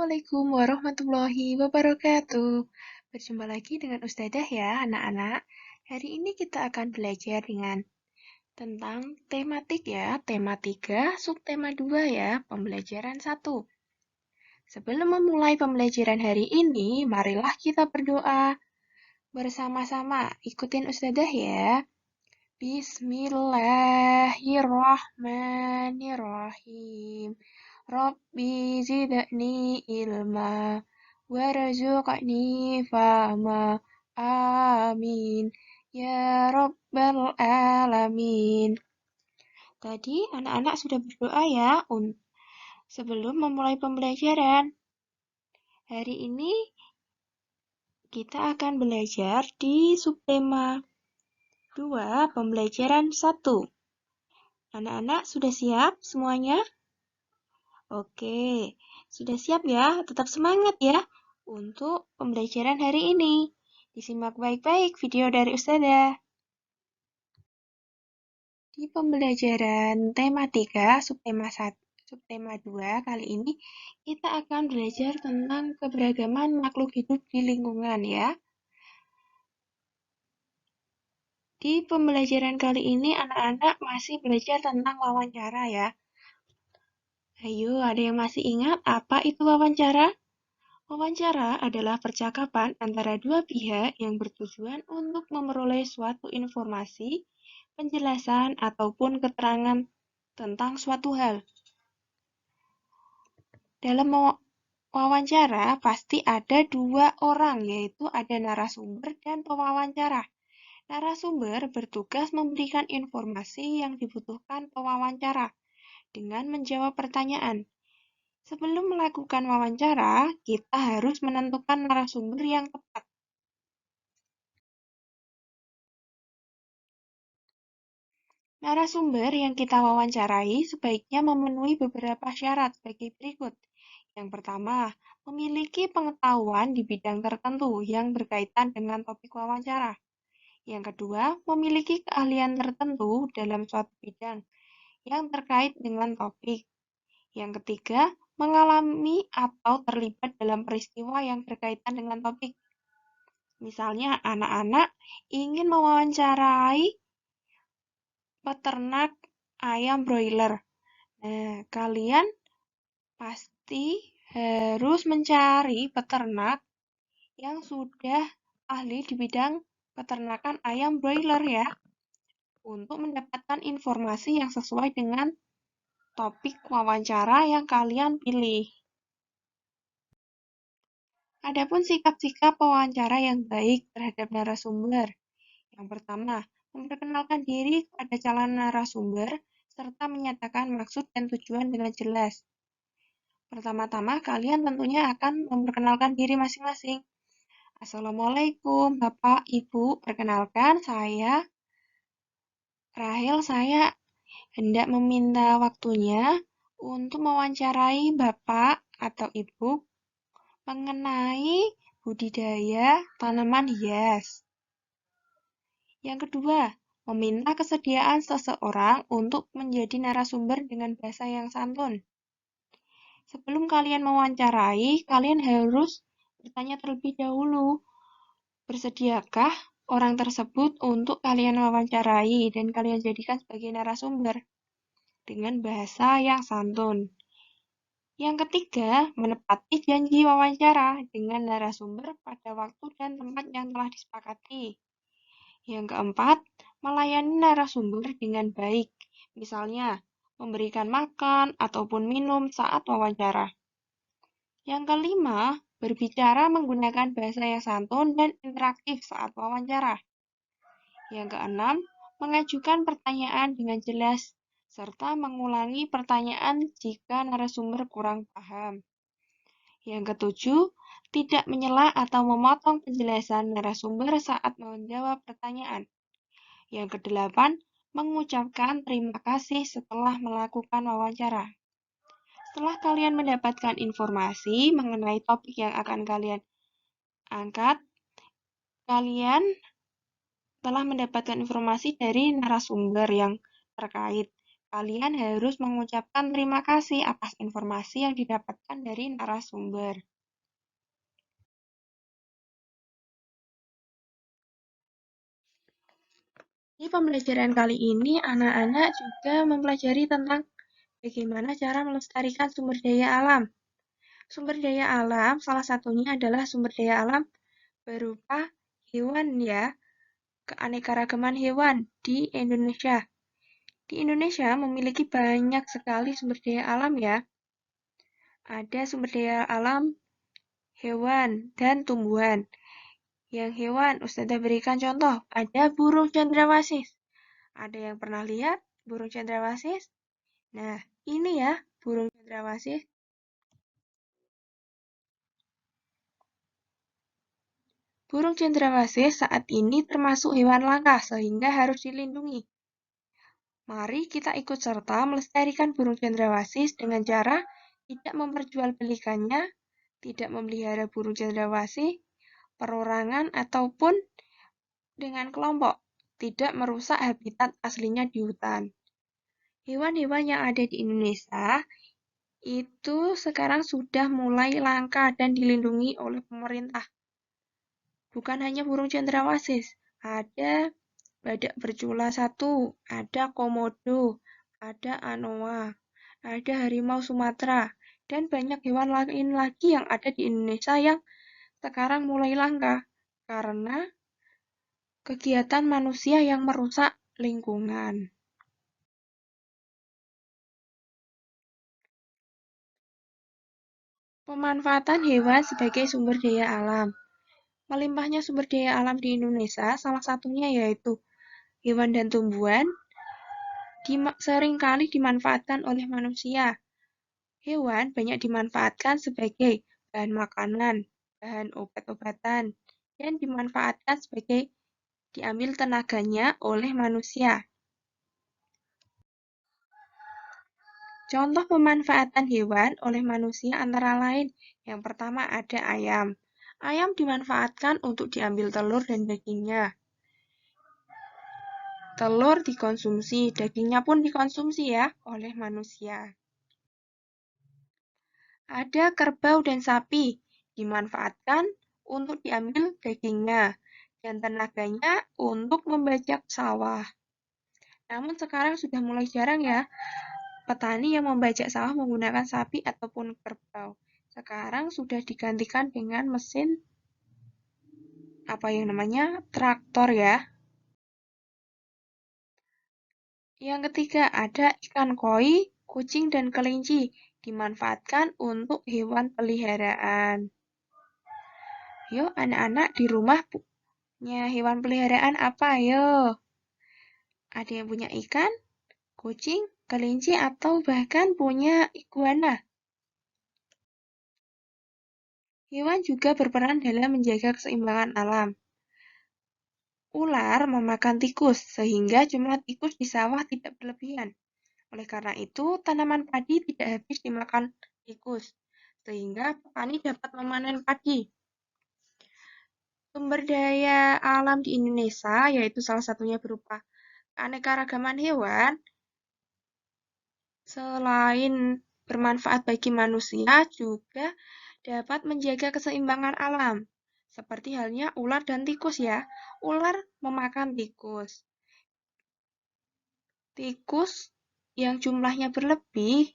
Assalamualaikum warahmatullahi wabarakatuh. Berjumpa lagi dengan Ustadzah ya, anak-anak. Hari ini kita akan belajar tentang tematik ya, tema 3, subtema 2 ya, pembelajaran 1. Sebelum memulai pembelajaran hari ini, marilah kita berdoa bersama-sama. Ikutin Ustadzah ya. Bismillahirrahmanirrahim. Rabbi zidni ilma warzuqni fahma. Amin. Ya Rabbal Alamin. Tadi anak-anak sudah berdoa ya sebelum memulai pembelajaran. Hari ini kita akan belajar di subtema 2, pembelajaran 1. Anak-anak sudah siap semuanya? Oke, sudah siap ya? Tetap semangat ya untuk pembelajaran hari ini. Disimak baik-baik video dari Ustadzah. Di pembelajaran tema 3, subtema 2 kali ini kita akan belajar tentang keberagaman makhluk hidup di lingkungan ya. Di pembelajaran kali ini anak-anak masih belajar tentang wawancara ya. Ayo, ada yang masih ingat apa itu wawancara? Wawancara adalah percakapan antara dua pihak yang bertujuan untuk memperoleh suatu informasi, penjelasan, ataupun keterangan tentang suatu hal. Dalam wawancara pasti ada dua orang, yaitu ada narasumber dan pewawancara. Narasumber bertugas memberikan informasi yang dibutuhkan pewawancara dengan menjawab pertanyaan. Sebelum melakukan wawancara, kita harus menentukan narasumber yang tepat. Narasumber yang kita wawancarai sebaiknya memenuhi beberapa syarat sebagai berikut. Yang pertama, memiliki pengetahuan di bidang tertentu yang berkaitan dengan topik wawancara. Yang kedua, memiliki keahlian tertentu dalam suatu bidang yang terkait dengan topik. Yang ketiga, mengalami atau terlibat dalam peristiwa yang berkaitan dengan topik. Misalnya, anak-anak ingin mewawancarai peternak ayam broiler. Nah, kalian pasti harus mencari peternak yang sudah ahli di bidang peternakan ayam broiler ya, untuk mendapatkan informasi yang sesuai dengan topik wawancara yang kalian pilih. Adapun sikap-sikap pewawancara yang baik terhadap narasumber. Yang pertama, memperkenalkan diri kepada calon narasumber serta menyatakan maksud dan tujuan dengan jelas. Pertama-tama, kalian tentunya akan memperkenalkan diri masing-masing. Assalamualaikum, Bapak, Ibu. Perkenalkan, saya Rahel. Saya hendak meminta waktunya untuk mewawancarai Bapak atau Ibu mengenai budidaya tanaman hias. Yang kedua, meminta kesediaan seseorang untuk menjadi narasumber dengan bahasa yang santun. Sebelum kalian mewawancarai, kalian harus bertanya terlebih dahulu, bersediakah orang tersebut untuk kalian wawancarai dan kalian jadikan sebagai narasumber dengan bahasa yang santun. Yang ketiga, menepati janji wawancara dengan narasumber pada waktu dan tempat yang telah disepakati. Yang keempat, melayani narasumber dengan baik, misalnya memberikan makan ataupun minum saat wawancara. Yang kelima, berbicara menggunakan bahasa yang santun dan interaktif saat wawancara. Yang keenam, mengajukan pertanyaan dengan jelas, serta mengulangi pertanyaan jika narasumber kurang paham. Yang ketujuh, tidak menyela atau memotong penjelasan narasumber saat menjawab pertanyaan. Yang kedelapan, mengucapkan terima kasih setelah melakukan wawancara. Setelah kalian mendapatkan informasi mengenai topik yang akan kalian angkat, kalian telah mendapatkan informasi dari narasumber yang terkait. Kalian harus mengucapkan terima kasih atas informasi yang didapatkan dari narasumber. Di pembelajaran kali ini, anak-anak juga mempelajari tentang bagaimana cara melestarikan sumber daya alam. Sumber daya alam, salah satunya adalah sumber daya alam berupa hewan ya, keanekaragaman hewan di Indonesia. Di Indonesia memiliki banyak sekali sumber daya alam ya. Ada sumber daya alam hewan dan tumbuhan. Yang hewan, Ustazah berikan contoh, ada burung cendrawasih. Ada yang pernah lihat burung cendrawasih? Nah, ini ya burung cendrawasih. Burung cendrawasih saat ini termasuk hewan langka sehingga harus dilindungi. Mari kita ikut serta melestarikan burung cendrawasih dengan cara tidak memperjualbelikannya, tidak memelihara burung cendrawasih, perorangan ataupun dengan kelompok, tidak merusak habitat aslinya di hutan. Hewan-hewan yang ada di Indonesia itu sekarang sudah mulai langka dan dilindungi oleh pemerintah. Bukan hanya burung cendrawasih, ada badak bercula satu, ada komodo, ada anoa, ada harimau Sumatera, dan banyak hewan lain lagi yang ada di Indonesia yang sekarang mulai langka karena kegiatan manusia yang merusak lingkungan. Pemanfaatan hewan sebagai sumber daya alam. Melimpahnya sumber daya alam di Indonesia, salah satunya yaitu hewan dan tumbuhan seringkali dimanfaatkan oleh manusia. Hewan banyak dimanfaatkan sebagai bahan makanan, bahan obat-obatan, dan dimanfaatkan sebagai diambil tenaganya oleh manusia. Contoh pemanfaatan hewan oleh manusia antara lain, yang pertama ada ayam. Ayam dimanfaatkan untuk diambil telur dan dagingnya. Telur dikonsumsi, dagingnya pun dikonsumsi ya oleh manusia. Ada kerbau dan sapi, dimanfaatkan untuk diambil dagingnya dan tenaganya untuk membajak sawah. Namun sekarang sudah mulai jarang ya petani yang membajak sawah menggunakan sapi ataupun kerbau. Sekarang sudah digantikan dengan mesin traktor ya. Yang ketiga ada ikan koi, kucing dan kelinci dimanfaatkan untuk hewan peliharaan. Yuk anak-anak di rumah punya hewan peliharaan apa? Ayo. Ada yang punya ikan, kucing, kelinci atau bahkan punya iguana. Hewan juga berperan dalam menjaga keseimbangan alam. Ular memakan tikus, sehingga jumlah tikus di sawah tidak berlebihan. Oleh karena itu, tanaman padi tidak habis dimakan tikus, sehingga petani dapat memanen padi. Sumber daya alam di Indonesia, yaitu salah satunya berupa keanekaragaman hewan, selain bermanfaat bagi manusia, juga dapat menjaga keseimbangan alam. Seperti halnya ular dan tikus ya. Ular memakan tikus. Tikus yang jumlahnya berlebih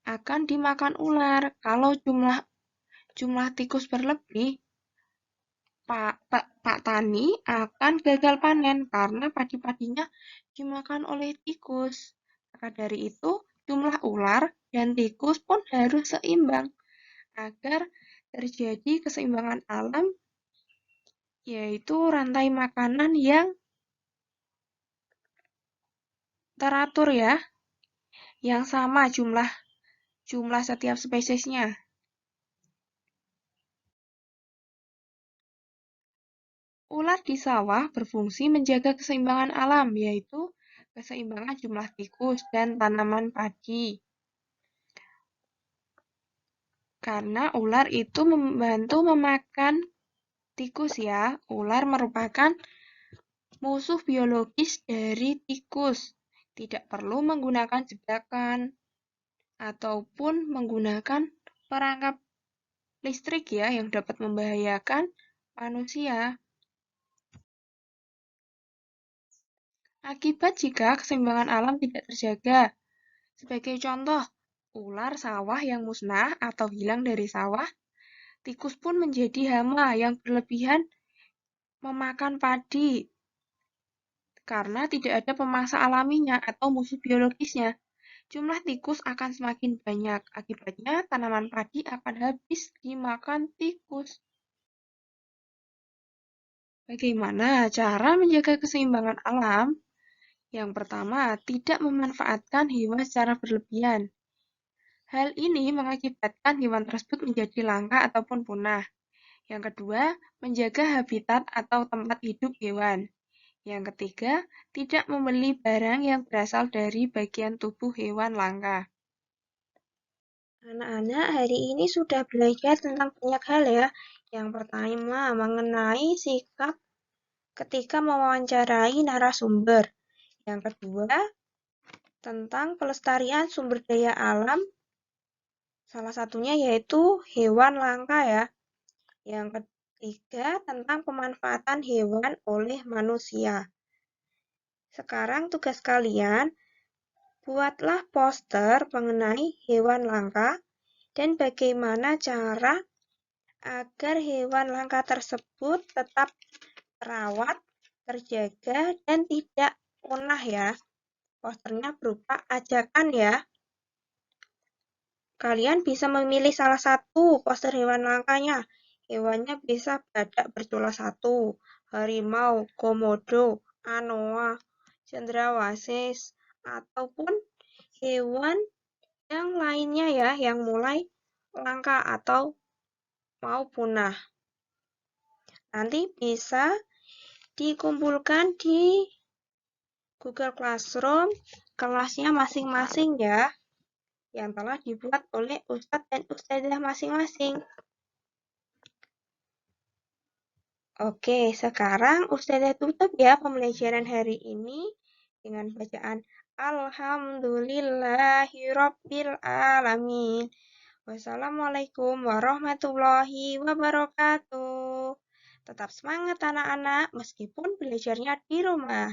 akan dimakan ular. Kalau jumlah tikus berlebih, Pak Tani akan gagal panen karena padi-padinya dimakan oleh tikus. Maka dari itu, jumlah ular dan tikus pun harus seimbang agar terjadi keseimbangan alam, yaitu rantai makanan yang teratur ya, yang sama jumlah setiap spesiesnya. Ular di sawah berfungsi menjaga keseimbangan alam, yaitu keseimbangan jumlah tikus dan tanaman padi. Karena ular itu membantu memakan tikus ya. Ular merupakan musuh biologis dari tikus. Tidak perlu menggunakan jebakan ataupun menggunakan perangkap listrik ya yang dapat membahayakan manusia. Akibat jika keseimbangan alam tidak terjaga. Sebagai contoh, ular sawah yang musnah atau hilang dari sawah, tikus pun menjadi hama yang berlebihan memakan padi karena tidak ada pemangsa alaminya atau musuh biologisnya. Jumlah tikus akan semakin banyak. Akibatnya, tanaman padi akan habis dimakan tikus. Bagaimana cara menjaga keseimbangan alam? Yang pertama, tidak memanfaatkan hewan secara berlebihan. Hal ini mengakibatkan hewan tersebut menjadi langka ataupun punah. Yang kedua, menjaga habitat atau tempat hidup hewan. Yang ketiga, tidak membeli barang yang berasal dari bagian tubuh hewan langka. Anak-anak hari ini sudah belajar tentang banyak hal ya. Yang pertama, mengenai sikap ketika mewawancarai narasumber. Yang kedua, tentang pelestarian sumber daya alam, salah satunya yaitu hewan langka ya. Yang ketiga, tentang pemanfaatan hewan oleh manusia. Sekarang tugas kalian, buatlah poster mengenai hewan langka dan bagaimana cara agar hewan langka tersebut tetap terawat, terjaga, dan tidak punah ya. Posternya berupa ajakan ya. Kalian bisa memilih salah satu poster hewan langkanya. Hewannya bisa badak bercula 1, harimau, komodo, anoa, cendrawasih, ataupun hewan yang lainnya ya yang mulai langka atau mau punah. Nanti bisa dikumpulkan di Google Classroom kelasnya masing-masing ya, yang telah dibuat oleh Ustadz dan Ustadzah masing-masing. Oke, sekarang Ustadzah tutup ya pembelajaran hari ini dengan bacaan Alhamdulillahirabbil alamin. Wassalamualaikum warahmatullahi wabarakatuh. Tetap semangat anak-anak meskipun belajarnya di rumah.